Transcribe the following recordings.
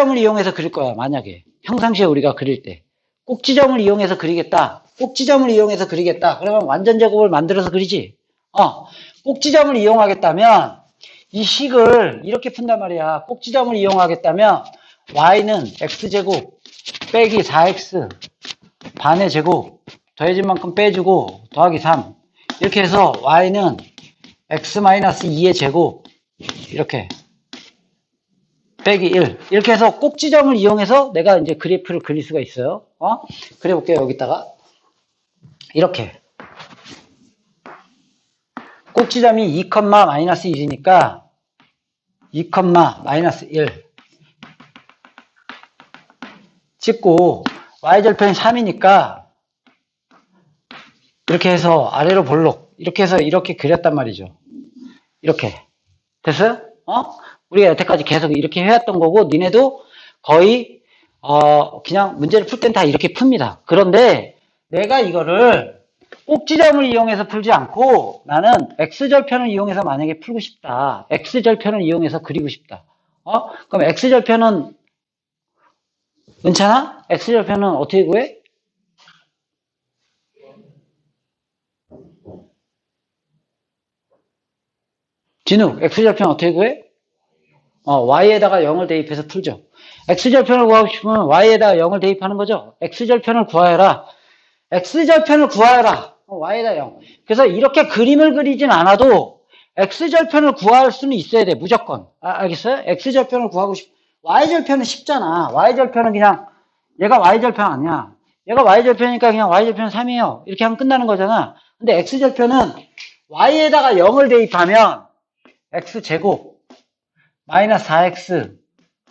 꼭지점을 이용해서 그릴 거야, 만약에. 평상시에 우리가 그릴 때. 꼭지점을 이용해서 그리겠다. 꼭지점을 이용해서 그리겠다. 그러면 완전 제곱을 만들어서 그리지. 꼭지점을 이용하겠다면 이 식을 이렇게 푼단 말이야. 꼭지점을 이용하겠다면 y는 x제곱 빼기 4x 반의 제곱 더해진 만큼 빼주고 더하기 3 이렇게 해서 y는 x-2의 제곱 이렇게 빼기 1 이렇게 해서 꼭지점을 이용해서 내가 이제 그래프를 그릴 수가 있어요. 그려볼게요. 여기다가 이렇게 꼭지점이 2, 마이너스 1이니까 2, 마이너스 1 찍고 y절편이 3이니까 이렇게 해서 아래로 볼록 이렇게 해서 이렇게 그렸단 말이죠. 이렇게 됐어요? 우리가 여태까지 계속 이렇게 해왔던 거고 니네도 거의 그냥 문제를 풀 땐 다 이렇게 풉니다. 그런데 내가 이거를 꼭지점을 이용해서 풀지 않고 나는 x절편을 이용해서 만약에 풀고 싶다. x절편을 이용해서 그리고 싶다. 그럼 x절편은 괜찮아? x절편은 어떻게 구해? 진욱, x절편 어떻게 구해? y에다가 0을 대입해서 풀죠. x절편을 구하고 싶으면 y에다가 0을 대입하는 거죠. x절편을 구하여라. x절편을 구하여라. y에다 0. 그래서 이렇게 그림을 그리진 않아도 x절편을 구할 수는 있어야 돼. 무조건. 알겠어요? x절편을 구하고 y절편은 쉽잖아. y절편은 그냥 얘가 y절편 아니야. 얘가 y절편이니까 그냥 y절편 3이에요. 이렇게 하면 끝나는 거잖아. 근데 x절편은 y에다가 0을 대입하면 x제곱 마이너스 4x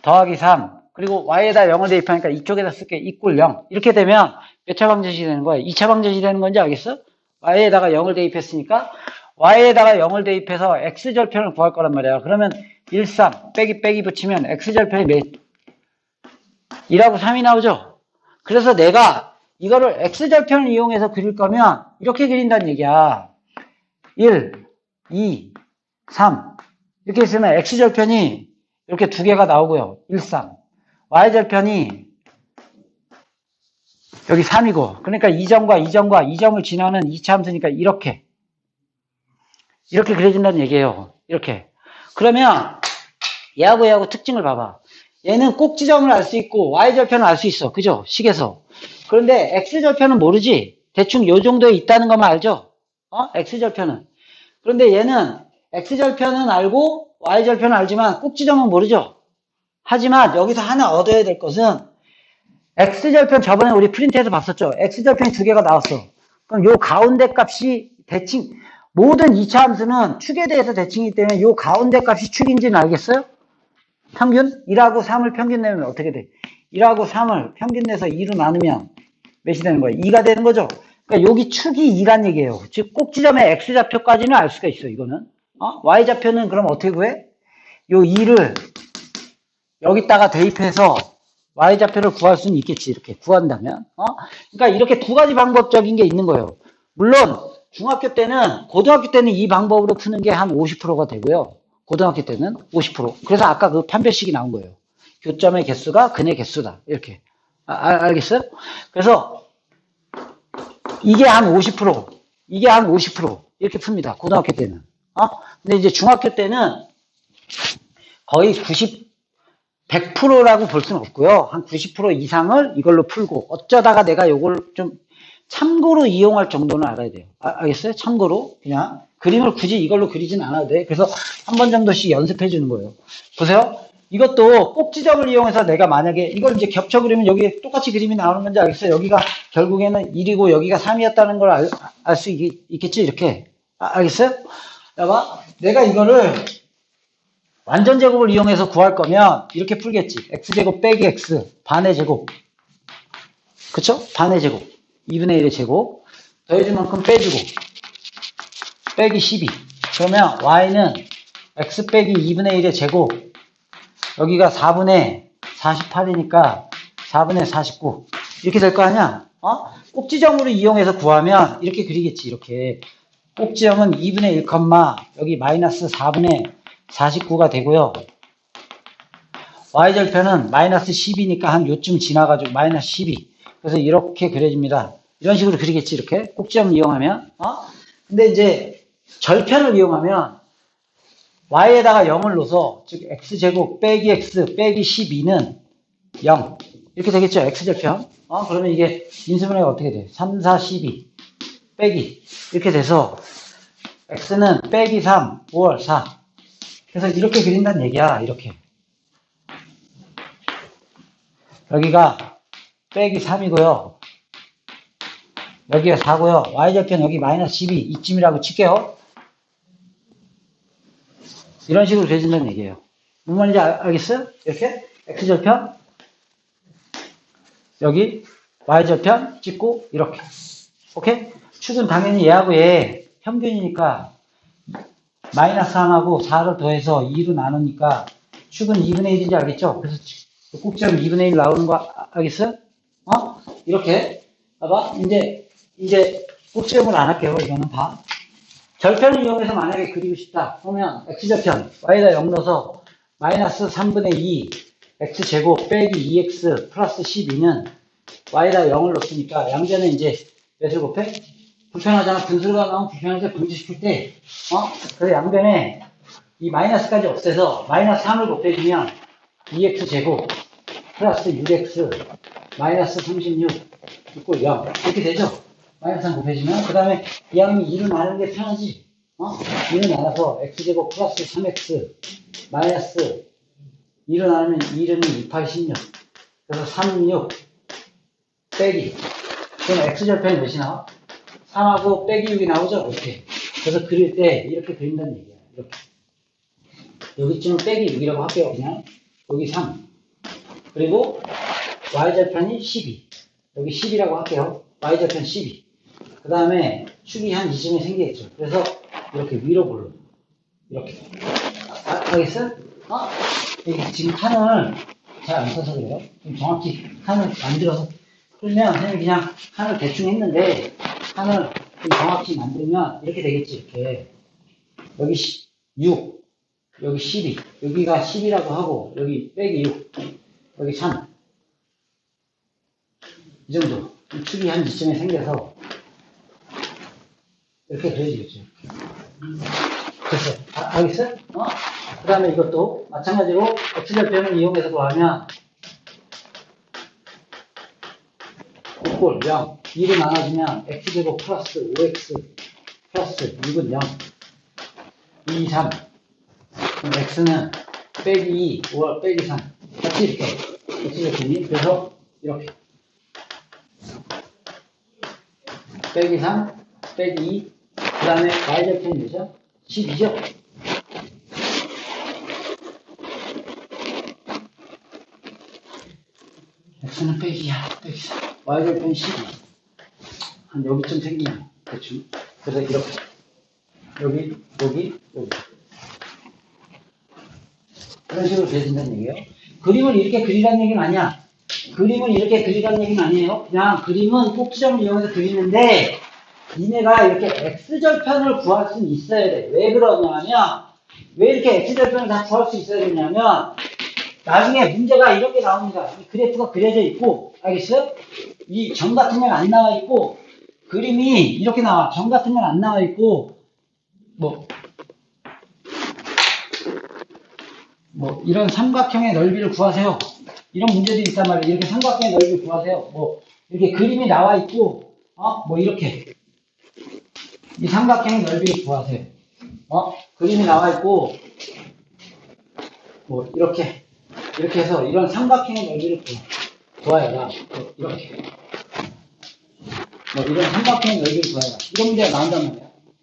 더하기 3 그리고 y에다 0을 대입하니까 이쪽에다 쓸게 이꼴 0 이렇게 되면 몇 차 방정식이 되는 거야? 2차 방정식이 되는 건지 알겠어? y에다가 0을 대입했으니까 y에다가 0을 대입해서 x절편을 구할 거란 말이야. 그러면 1, 3 빼기 붙이면 x절편이 몇? 2하고 3이 나오죠? 그래서 내가 이거를 x절편을 이용해서 그릴 거면 이렇게 그린다는 얘기야. 1, 2, 3 이렇게 있으면 x절편이 이렇게 두 개가 나오고요. 1, 3 y절편이 여기 3이고 그러니까 이 점과 이 점을 지나는 2차 함수니까 이렇게 그려진다는 얘기예요. 이렇게 그러면 얘하고 특징을 봐봐. 얘는 꼭지점을 알 수 있고 y절편을 알 수 있어. 그죠? 식에서. 그런데 x절편은 모르지. 대충 요 정도에 있다는 것만 알죠? x절편은. 그런데 얘는 x절편은 알고 y절편은 알지만 꼭지점은 모르죠. 하지만 여기서 하나 얻어야 될 것은 x절편 저번에 우리 프린트해서 봤었죠. x절편이 두 개가 나왔어. 그럼 요 가운데 값이 대칭 모든 2차 함수는 축에 대해서 대칭이기 때문에 요 가운데 값이 축인지는 알겠어요? 평균? 1하고 3을 평균 내면 어떻게 돼? 1하고 3을 평균 내서 2로 나누면 몇이 되는 거예요? 2가 되는 거죠. 그러니까 여기 축이 2란 얘기예요. 즉 꼭지점의 x좌표까지는 알 수가 있어. 이거는. y좌표는 그럼 어떻게 구해? 요 2를 여기다가 대입해서 y좌표를 구할 수는 있겠지. 이렇게 구한다면. 그러니까 이렇게 두 가지 방법적인 게 있는 거예요. 물론 고등학교 때는 이 방법으로 푸는 게 한 50%가 되고요. 고등학교 때는 50%. 그래서 아까 그 판별식이 나온 거예요. 교점의 개수가 근의 개수다. 이렇게. 알겠어요? 그래서 이게 한 50%, 이게 한 50% 이렇게 풉니다. 고등학교 때는. 근데 이제 중학교 때는 거의 100%라고 볼 수는 없고요. 한 90% 이상을 이걸로 풀고 어쩌다가 내가 요걸 좀 참고로 이용할 정도는 알아야 돼요. 알겠어요? 참고로 그냥 그림을 굳이 이걸로 그리진 않아도 돼. 그래서 한 번 정도씩 연습해 주는 거예요. 보세요. 이것도 꼭지점을 이용해서 내가 만약에 이걸 이제 겹쳐 그리면 여기 똑같이 그림이 나오는 건지 알겠어요? 여기가 결국에는 1이고 여기가 3이었다는 걸 알 수 있겠지? 이렇게. 알겠어요? 봐봐. 내가 이거를 완전 제곱을 이용해서 구할 거면 이렇게 풀겠지. x제곱 빼기 x 반의 제곱. 그쵸? 반의 제곱. 2분의 1의 제곱. 더해줄 만큼 빼주고. 빼기 12. 그러면 y는 x 빼기 2분의 1의 제곱. 여기가 4분의 48이니까 4분의 49. 이렇게 될 거 아니야? 꼭지점으로 이용해서 구하면 이렇게 그리겠지. 이렇게. 꼭지점은 2분의 1, 여기 마이너스 4분의 49가 되고요. y절편은 마이너스 10이니까 한 요쯤 지나가지고 마이너스 12. 그래서 이렇게 그려집니다. 이런 식으로 그리겠지, 이렇게. 꼭지점 이용하면. 근데 이제 절편을 이용하면 y에다가 0을 넣어서, 즉, x제곱 빼기 x 빼기 12는 0. 이렇게 되겠죠, x절편. 그러면 이게 인수분해가 어떻게 돼? 3, 4, 12 빼기. 이렇게 돼서 x는 빼기 3, 5월 4. 그래서 이렇게 그린다는 얘기야, 이렇게. 여기가 빼기 3이고요. 여기가 4고요. y절편 여기 마이너스 12 이쯤이라고 칠게요. 이런 식으로 그려진다는 얘기예요. 무슨 말인지 알겠어요? 이렇게 x절편 여기 y절편 찍고 이렇게. 오케이? 축은 당연히 얘하고 얘 평균이니까 마이너스 3하고 4를 더해서 2로 나누니까 축은 2분의 1인지 알겠죠? 그래서 꼭지점 2분의 1 나오는 거 알겠어요? 이렇게. 봐봐. 이제 꼭지점을 안 할게요. 이거는 다. 절편을 이용해서 만약에 그리고 싶다. 그러면 x절편 y에다 0 넣어서 마이너스 3분의 2 x제곱 빼기 2x 플러스 12는 y에다 0을 넣었으니까 양변에 이제 몇을 곱해? 불편하잖아. 분수가 나오면 불편하게 분지시킬 때, 그래서 양변에 이 마이너스까지 없애서 마이너스 3을 곱해주면 2x 제곱 플러스 6x 마이너스 36 이꼴 0 이렇게 되죠. 마이너스 3 곱해주면 그 다음에 이 양이 2를 나누는 게 편하지. 2를 나눠서 x제곱 플러스 3x 마이너스 2를 나누면 2는 2, 8, 16 그래서 3, 6 빼기 그럼 x절편이 몇이 나와? 3하고 빼기 6이 나오죠? 이렇게. 그래서 그릴 때 이렇게 그린다는 얘기야. 이렇게. 여기쯤은 빼기 6이라고 할게요. 그냥. 여기 3. 그리고 y절편이 12. 여기 10이라고 할게요. y절편 12. 그 다음에 축이 한 이쯤에 생기겠죠. 그래서 이렇게 위로 볼로. 이렇게. 알겠어요? 여기 지금 칸을 잘 안 써서 그래요. 정확히 칸을 만들어서. 그러면 선생님이 그냥 칸을 대충 했는데 칸을 좀 정확히 만들면 이렇게 되겠지. 이렇게. 여기 6. 여기 12. 여기가 10이라고 하고 여기 빼기 6. 여기 3. 이 정도. 이 축이 한 이쯤에 생겨서 이렇게 그려지겠죠. 됐어. 알겠어요? 그 다음에 이것도 마찬가지로 x절편을 이용해서 구하면 이꼴 0. 2로 나눠주면 x제곱 플러스 5x 플러스 6은 0. 2, 3. 그럼 x는 빼기 2, 5월 빼기 3. 같이 이렇게. x절편이. 그래서 이렇게. 빼기 3, 빼기 2. 그 다음에 y절편이 뭐죠? 12죠? x는 빼기야. 빼기 3. y절편 12. 한 여기쯤 생기면. 대충. 그래서 이렇게. 여기. 그런 식으로 그려진다는 얘기예요. 그림을 이렇게 그리라는 얘기는 아니야. 그림을 이렇게 그리라는 얘기는 아니에요. 그냥 그림은 꼭지점을 이용해서 그리는데 니네가 이렇게 x절편을 구할 수는 있어야 돼. 왜 그러냐면 왜 이렇게 x절편을 다 구할 수 있어야 되냐면 나중에 문제가 이렇게 나옵니다. 이 그래프가 그려져 있고 알겠어요? 이 점 같은 건 안 나와 있고 그림이 이렇게 나와. 점 같은 건 안 나와 있고 이런 삼각형의 넓이를 구하세요. 이런 문제들이 있단 말이에요. 이렇게 삼각형의 넓이를 구하세요. 이렇게 그림이 나와 있고, 이렇게. 이 삼각형의 넓이를 구하세요. 그림이 나와 있고, 이렇게 해서 이런 삼각형의 넓이를 구하여라. 이렇게. 이런 삼각형의 넓이를 구하여라. 이런 문제가 나온단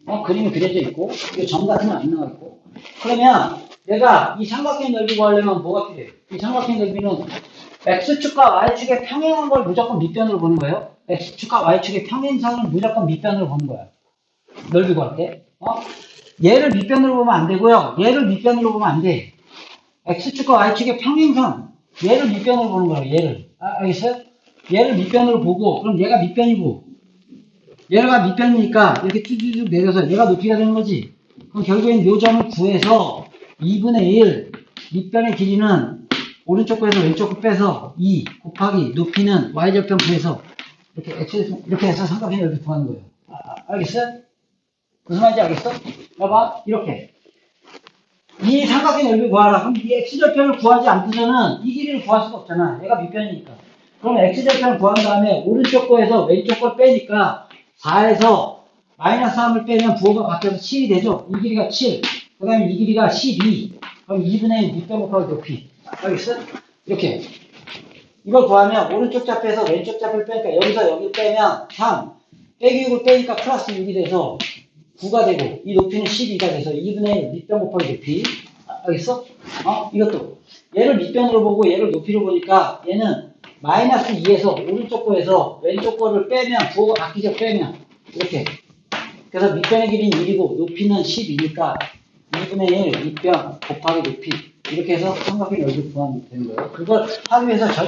말이에요. 그림이 그려져 있고, 이거 점 같은 건 안 나와 있고. 그러면, 내가 이 삼각형 넓이 구하려면 뭐가 필요해요? 이 삼각형 넓이는 X축과 Y축의 평행한 걸 무조건 밑변으로 보는 거예요. X축과 Y축의 평행선을 무조건 밑변으로 보는 거야. 넓이 구할 때. 얘를 밑변으로 보면 안 되고요. 얘를 밑변으로 보면 안 돼. X축과 Y축의 평행선. 얘를 밑변으로 보는 거예요. 얘를. 알겠어요? 얘를 밑변으로 보고, 그럼 얘가 밑변이고, 얘가 밑변이니까 이렇게 쭉쭉쭉 내려서 얘가 높이가 되는 거지. 그럼 결국엔 요 점을 구해서 2분의 1 밑변의 길이는 오른쪽 거에서 왼쪽 거 빼서 2 곱하기 높이는 y절편 구해서 이렇게 x 이렇게 해서 삼각형 넓이 구하는 거예요. 알겠어요? 무슨 말인지 알겠어? 봐봐 이렇게 이 삼각형 넓이 구하라. 그럼 이 x절편을 구하지 않고서는 이 길이를 구할 수가 없잖아. 얘가 밑변이니까. 그러면 x절편을 구한 다음에 오른쪽 거에서 왼쪽 걸 빼니까 4에서 마이너스 3을 빼면 부호가 바뀌어서 7이 되죠. 이 길이가 7. 그 다음에 이 길이가 12. 그럼 2분의 1 밑변 곱하기 높이. 알겠어? 이렇게. 이걸 구하면 오른쪽 좌표에서 왼쪽 좌표를 빼니까 여기서 여기 빼면 3. 빼기 6을 빼니까 플러스 6이 돼서 9가 되고 이 높이는 12가 돼서 2분의 1 밑변 곱하기 높이. 알겠어? 이것도. 얘를 밑변으로 보고 얘를 높이로 보니까 얘는 마이너스 2에서 오른쪽 거에서 왼쪽 거를 빼면 부호가 바뀌죠. 빼면. 이렇게. 그래서 밑변의 길이는 1이고 높이는 12니까 2분의 1 밑변 곱하기 높이. 이렇게 해서 삼각형 넓이 구하면 되는 거예요. 그걸 하기 위해서